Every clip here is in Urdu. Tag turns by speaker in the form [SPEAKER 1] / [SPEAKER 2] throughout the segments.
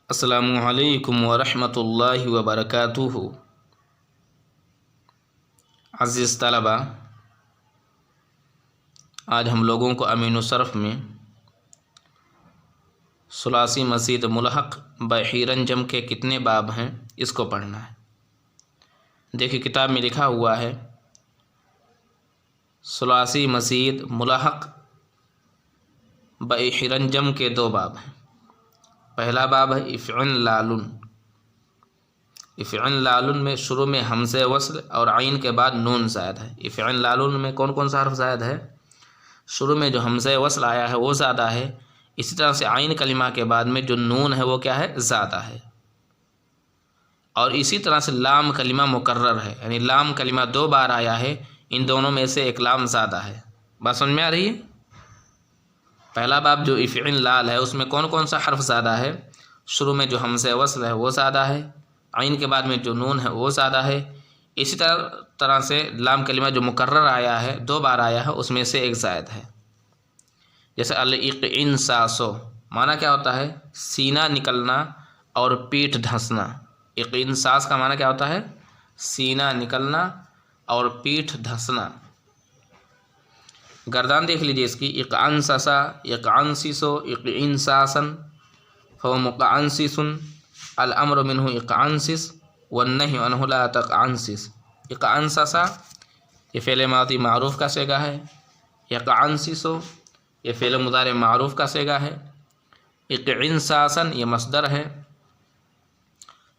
[SPEAKER 1] السلام علیکم ورحمۃ اللہ وبرکاتہ۔ عزیز طلبہ، آج ہم لوگوں کو امین الصرف میں ثلاثی مزید ملحق بحیرن جم کے کتنے باب ہیں اس کو پڑھنا ہے۔ دیکھیے کتاب میں لکھا ہوا ہے ثلاثی مزید ملحق بحیرن جم کے 2 باب ہیں۔ پہلا باب ہے افعن لالن۔ افعن لالن میں شروع میں حمزہ وصل اور عین کے بعد نون زائد ہے۔ افعن لالن میں کون کون سا حرف زائد ہے؟ شروع میں جو حمزہ وصل آیا ہے وہ زیادہ ہے، اسی طرح سے عین کلمہ کے بعد میں جو نون ہے وہ کیا ہے؟ زیادہ ہے، اور اسی طرح سے لام کلمہ مکرر ہے، یعنی لام کلمہ 2 بار آیا ہے، ان دونوں میں سے ایک لام زیادہ ہے۔ بات سمجھ میں آ رہی ہے؟ پہلا باب جو افعن لال ہے اس میں کون کون سا حرف زیادہ ہے؟ شروع میں جو حمزہ وصل ہے وہ زیادہ ہے، عین کے بعد میں جو نون ہے وہ زیادہ ہے، اسی طرح سے لام کلمہ جو مکرر آیا ہے 2 بار آیا ہے اس میں سے ایک زائد ہے۔ جیسے الاقانصاص، معنی کیا ہوتا ہے؟ سینہ نکلنا اور پیٹھ دھنسنا۔ اقانصاص کا معنی کیا ہوتا ہے؟ سینہ نکلنا اور پیٹھ دھنسنا۔ گردان دیکھ لیجئے اس کی، اقانصصا، اقانصصو، اقانصاصن، فهو مقعنصص، الامر منه اقعنصص والنهي عنه لا تقعنصص۔ اقعنصصا یہ فعل ماضی معروف کا صیغہ ہے، اقعنصصو یہ فعل مضارع معروف کا صیغہ ہے، اقعنصاصن یہ مصدر ہے،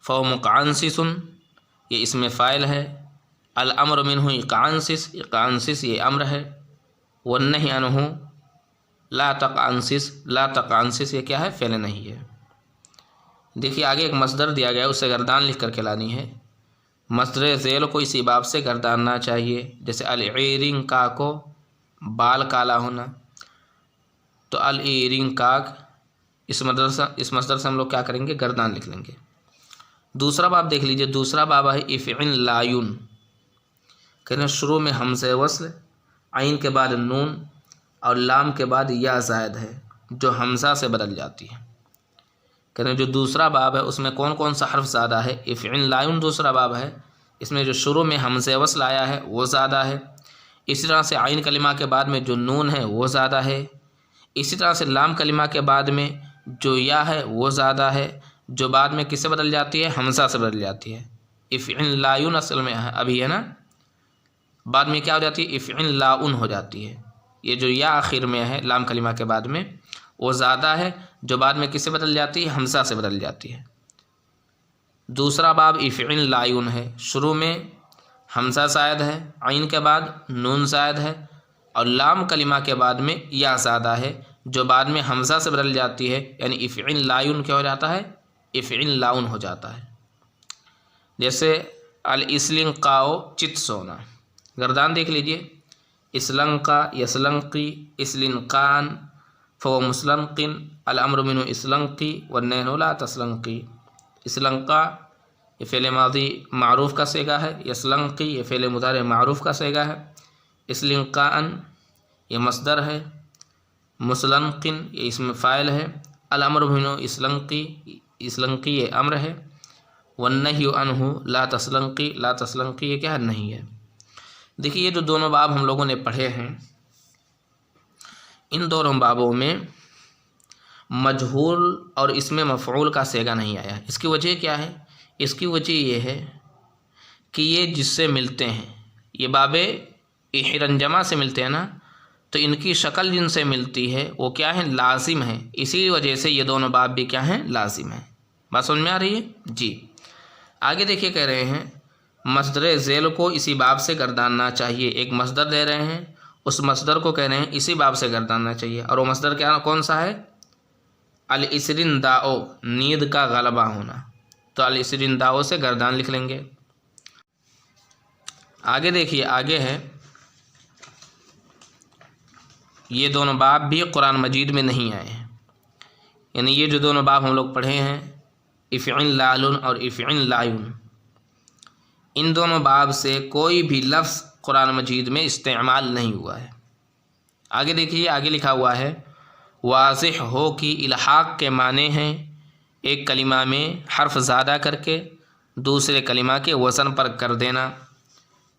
[SPEAKER 1] فهو مقعنصص یہ اسم فاعل ہے، الامر منه اقعنصص، اقعنصص یہ امر ہے، والنهي عنه لا تقعنصص، لا تقعنصص یہ کیا ہے؟ فعل نہیں ہے۔ دیکھیے آگے ایک مصدر دیا گیا ہے، اسے گردان لکھ کر کے لانی ہے۔ مصدر ذیل کو اسی باب سے گرداننا چاہیے، جیسے العیرنگ کا کو بال کالا ہونا، تو العیرنگ کاک اس مصدر سے ہم لوگ کیا کریں گے؟ گردان لکھ لیں گے۔ دوسرا باب دیکھ لیجئے، دوسرا باب ہے افعن لایون۔ کہنا شروع میں حمزہ وصل، عین کے بعد نون اور لام کے بعد یا زائد ہے جو حمزہ سے بدل جاتی ہے۔ کہنا جو دوسرا باب ہے اس میں کون کون سا حرف زیادہ ہے؟ افعن لایون دوسرا باب ہے، اس میں جو شروع میں حمزہ وصل آیا ہے وہ زیادہ ہے، اسی طرح سے عین کلمہ کے بعد میں جو نون ہے وہ زیادہ ہے، اسی طرح سے لام کلمہ کے بعد میں جو یا ہے وہ زیادہ ہے، جو بعد میں کس سے بدل جاتی ہے؟ حمزہ سے بدل جاتی ہے۔ افعن لایون اصل میں ابھی ہے نا، بعد میں کیا ہو جاتی ہے؟ افعن لاؤن ہو جاتی ہے۔ یہ جو یا آخر میں ہے لام کلمہ کے بعد میں وہ زیادہ ہے، جو بعد میں کس سے بدل جاتی ہے؟ حمزہ سے بدل جاتی ہے۔ دوسرا باب افعن لایون ہے، شروع میں حمزہ زائد ہے، عین کے بعد نون زائد ہے، اور لام کلمہ کے بعد میں یا زیادہ ہے جو بعد میں حمزہ سے بدل جاتی ہے، یعنی افعن لایون کیا ہو جاتا ہے؟ افعن لاؤن ہو جاتا ہے۔ جیسے الاسلنقاء چت سونا، گردان دیکھ لیجئے، اسلنقا، یسلنقی، اسلنقان، فهو مسلنقن، الامر منه اسلنقی والنین لا تسلنقی۔ اسلنقا یہ فعل ماضی معروف کا صیغہ ہے، یسلنقی یہ فعل مضارع معروف کا صیغہ ہے، اسلنقان یہ مصدر ہے، مسلنقن یہ اسم فاعل ہے، الامر منه اسلنقی، اسلنقی یہ امر ہے، والنہی عنہ لا تسلنقی، لا تسلنقی یہ کیا ہے؟ نہیں ہے۔ دیکھیے یہ جو دونوں باب ہم لوگوں نے پڑھے ہیں، ان دونوں بابوں میں مجہول اور اسم مفعول کا صیغہ نہیں آیا ہے۔ اس کی وجہ کیا ہے؟ اس کی وجہ یہ ہے کہ یہ جس سے ملتے ہیں، یہ باب احرن جمع سے ملتے ہیں نا، تو ان کی شکل جن سے ملتی ہے وہ کیا ہے؟ لازم ہے، اسی وجہ سے یہ دونوں باب بھی کیا ہیں؟ لازم ہیں۔ بات سمجھ میں آ رہی ہے؟ جی آگے دیکھیے کہہ رہے ہیں مصدر ذیل کو اسی باب سے گرداننا چاہیے۔ ایک مصدر دے رہے ہیں، اس مصدر کو کہہ رہے ہیں اسی باب سے گرداننا چاہیے، اور وہ مصدر کیا کون سا ہے؟ الاسرنداؤ، نیند کا غلبہ ہونا، تو الاسرنداؤ سے گردان لکھ لیں گے۔ آگے دیکھیے، آگے ہے یہ دونوں باب بھی قرآن مجید میں نہیں آئے ہیں، یعنی یہ جو دونوں باب ہم لوگ پڑھے ہیں افعن لالن اور افعن لایون، ان دونوں باب سے کوئی بھی لفظ قرآن مجید میں استعمال نہیں ہوا ہے۔ آگے دیکھیے، آگے لکھا ہوا ہے واضح ہو کہ الحاق کے معنی ہیں ایک کلمہ میں حرف زیادہ کر کے دوسرے کلمہ کے وزن پر کر دینا،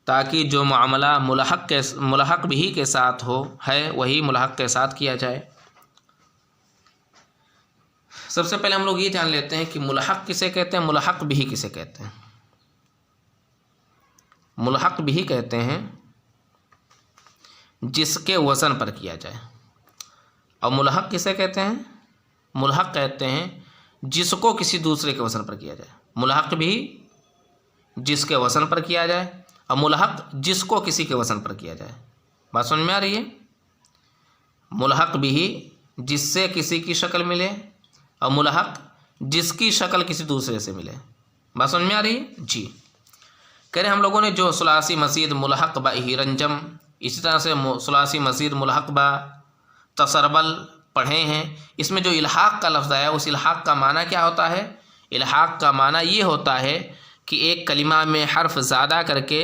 [SPEAKER 1] تاکہ جو معاملہ ملحق بھی کے ساتھ ہے وہی ملحق کے ساتھ کیا جائے۔ سب سے پہلے ہم لوگ یہ جان لیتے ہیں کہ ملحق کسے کہتے ہیں، ملحق بھی کسے کہتے ہیں۔ ملحق بھی کہتے ہیں جس کے وزن پر کیا جائے، اور ملحق کسے کہتے ہیں، ملحق کہتے ہیں جس کو کسی دوسرے کے وزن پر کیا جائے۔ ملحق بھی جس کے وزن پر کیا جائے، اور ملحق جس کو کسی کے وزن پر کیا جائے۔ بات سمجھ میں آ رہی ہے؟ ملحق بھی جس سے کسی کی شکل ملے، اور ملحق جس کی شکل کسی دوسرے سے ملے۔ بات سمجھ میں آ رہی ہے؟ جی، کہہ رہے ہم لوگوں نے جو ثلاثی مزید ملحق با ہیرنجم، اسی طرح سے ثلاثی مزید ملحق با تسربل پڑھے ہیں، اس میں جو الحاق کا لفظ آیا اس الحاق کا معنی کیا ہوتا ہے؟ الحاق کا معنی یہ ہوتا ہے کہ ایک کلمہ میں حرف زیادہ کر کے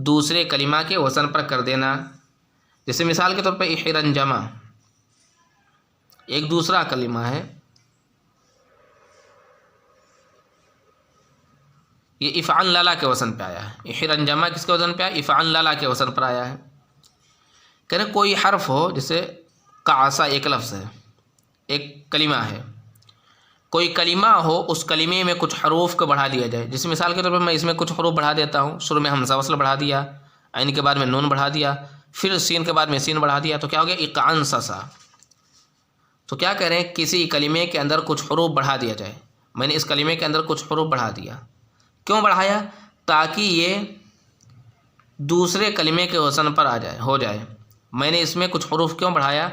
[SPEAKER 1] دوسرے کلمہ کے وزن پر کر دینا۔ جیسے مثال کے طور پہ احرنجمہ ایک دوسرا کلمہ ہے، یہ افعل للا کے وزن پہ آیا ہے۔ احرنجمہ کس کے وزن پہ آیا؟ افعل للا کے وزن پر آیا ہے۔ کہہ رہے کوئی حرف ہو، جیسے قعصا ایک لفظ ہے، ایک کلمہ ہے، کوئی کلمہ ہو اس کلمے میں کچھ حروف کو بڑھا دیا جائے۔ جیسے مثال کے طور پر میں اس میں کچھ حروف بڑھا دیتا ہوں، شروع میں حمزہ وصل بڑھا دیا، عین کے بعد میں نون بڑھا دیا، پھر سین کے بعد میں سین بڑھا دیا، تو کیا ہو گیا؟ اقعنصصا۔ تو کیا کہہ رہے ہیں؟ کسی کلمے کے اندر کچھ حروف بڑھا دیا جائے۔ میں نے اس کلمے کے اندر کچھ حروف بڑھا دیا۔ کیوں بڑھایا؟ تاکہ یہ دوسرے کلمے کے وزن پر ہو جائے۔ میں نے اس میں کچھ حروف کیوں بڑھایا؟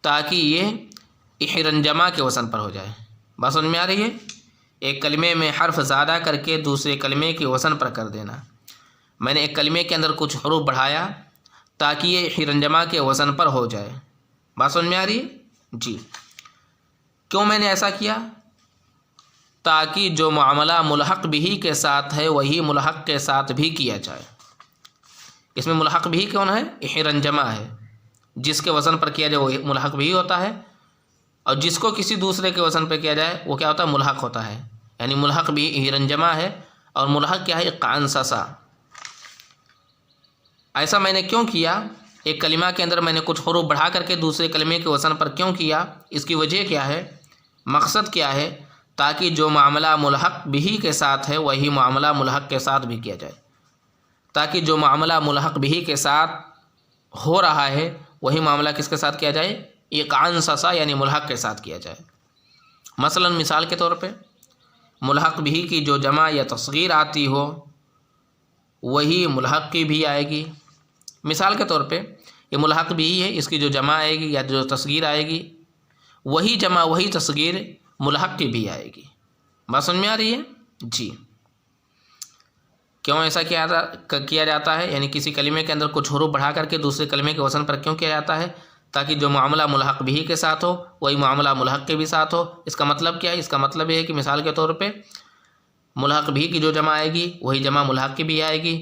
[SPEAKER 1] تاکہ یہ احرنجمہ کے وزن پر ہو جائے۔ بات سمجھ میں آ رہی ہے؟ ایک کلمے میں حرف زیادہ کر کے دوسرے کلمے کے وزن پر کر دینا۔ میں نے ایک کلمے کے اندر کچھ حروف بڑھایا تاکہ یہ احرنجمہ کے وزن پر ہو جائے۔ بات سمجھ میں آ رہی ہے؟ جی، کیوں میں نے ایسا کیا؟ تاکہ جو معاملہ ملحق بھی کے ساتھ ہے وہی ملحق کے ساتھ بھی کیا جائے۔ اس میں ملحق بھی کون ہے؟ احرنجمہ ہے۔ جس کے وزن پر کیا جائے وہ ملحق بھی ہوتا ہے، اور جس کو کسی دوسرے کے وزن پہ کیا جائے وہ کیا ہوتا ہے؟ ملحق ہوتا ہے۔ یعنی ملحق بھی احرنجمہ ہے، اور ملحق کیا ہے؟ اقعنصصا۔ ایسا میں نے کیوں کیا؟ ایک کلمہ کے اندر میں نے کچھ حروف بڑھا کر کے دوسرے کلمے کے وزن پر کیوں کیا؟ اس کی وجہ کیا ہے؟ مقصد کیا ہے؟ تاکہ جو معاملہ ملحق بھی کے ساتھ ہے وہی معاملہ ملحق کے ساتھ بھی کیا جائے۔ تاکہ جو معاملہ ملحق بھی کے ساتھ ہو رہا ہے وہی معاملہ کس کے ساتھ کیا جائے؟ اقعنصصا، یعنی ملحق کے ساتھ کیا جائے۔ مثلا مثال کے طور پہ ملحق بھی کی جو جمع یا تصغیر آتی ہو وہی ملحق کی بھی آئے گی۔ مثال کے طور پہ یہ ملحق بھی ہے، اس کی جو جمع آئے گی یا جو تصغیر آئے گی وہی جمع وہی تصغیر ملحق کی بھی آئے گی۔ بات سمجھ میں آ رہی ہے؟ جی، کیوں ایسا کیا جاتا ہے؟ یعنی کسی کلمے کے اندر کچھ حروف بڑھا کر کے دوسرے کلمے کے وزن پر کیوں کیا جاتا ہے؟ تاکہ جو معاملہ ملحق بھی کے ساتھ ہو وہی معاملہ ملحق کے بھی ساتھ ہو۔ اس کا مطلب کیا ہے؟ اس کا مطلب یہ ہے کہ مثال کے طور پہ ملحق بھی کی جو جمع آئے گی وہی جمع ملحق کی بھی آئے گی،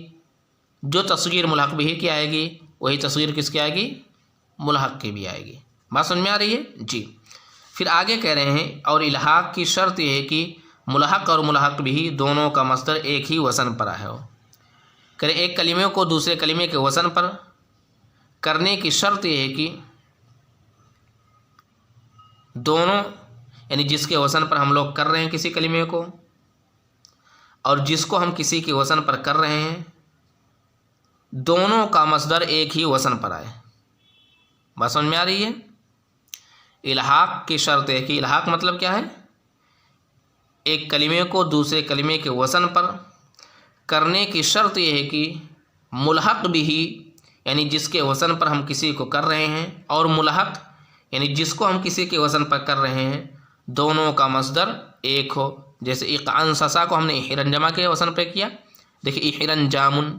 [SPEAKER 1] جو تصغیر ملحق بھی کی آئے گی وہی تصغیر کس کی آئے گی؟ ملحق کی بھی آئے گی۔ بات سمجھ میں آ رہی ہے؟ جی، پھر آگے کہہ رہے ہیں اور الحاق کی شرط یہ ہے کہ ملحق اور ملحق بھی دونوں کا مصدر ایک ہی وزن پر آیا ہو۔ کہ ایک کلمے کو دوسرے کلمے کے وزن پر کرنے کی شرط یہ ہے کہ دونوں، یعنی جس کے وزن پر ہم لوگ کر رہے ہیں کسی کلمے کو اور جس کو ہم کسی کے وزن پر کر رہے ہیں، دونوں کا مصدر ایک ہی وزن پر آئے۔ بات سمجھ میں آ رہی ہے؟ الحاق کی شرط ہے کہ الحاق مطلب کیا ہے؟ ایک کلمے کو دوسرے کلمے کے وزن پر کرنے کی شرط یہ ہے کہ ملحق بھی، یعنی جس کے وزن پر ہم کسی کو کر رہے ہیں، اور ملحق یعنی جس کو ہم کسی کے وزن پر کر رہے ہیں، دونوں کا مصدر ایک ہو۔ جیسے اقعنصصا کو ہم نے احرنجمہ کے وزن پہ کیا، دیکھیں احرنجامن،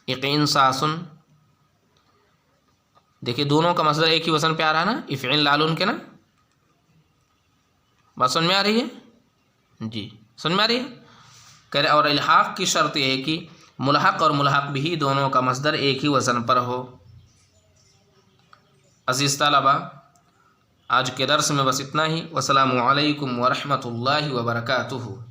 [SPEAKER 1] اقعنصاصن، دیکھیں دونوں کا مصدر ایک ہی وزن پہ آ رہا ہے نا، افعلالن کے نا۔ بات سمجھ میں آ رہی ہے؟ جی، سمجھ میں آ رہی ہے؟ کہہ رہے اور الحاق کی شرط یہ ہے کہ ملحق اور ملحق بھی دونوں کا مصدر ایک ہی وزن پر ہو۔ عزیز طلبہ، آج کے درس میں بس اتنا ہی۔ والسلام علیکم ورحمۃ اللہ وبرکاتہ۔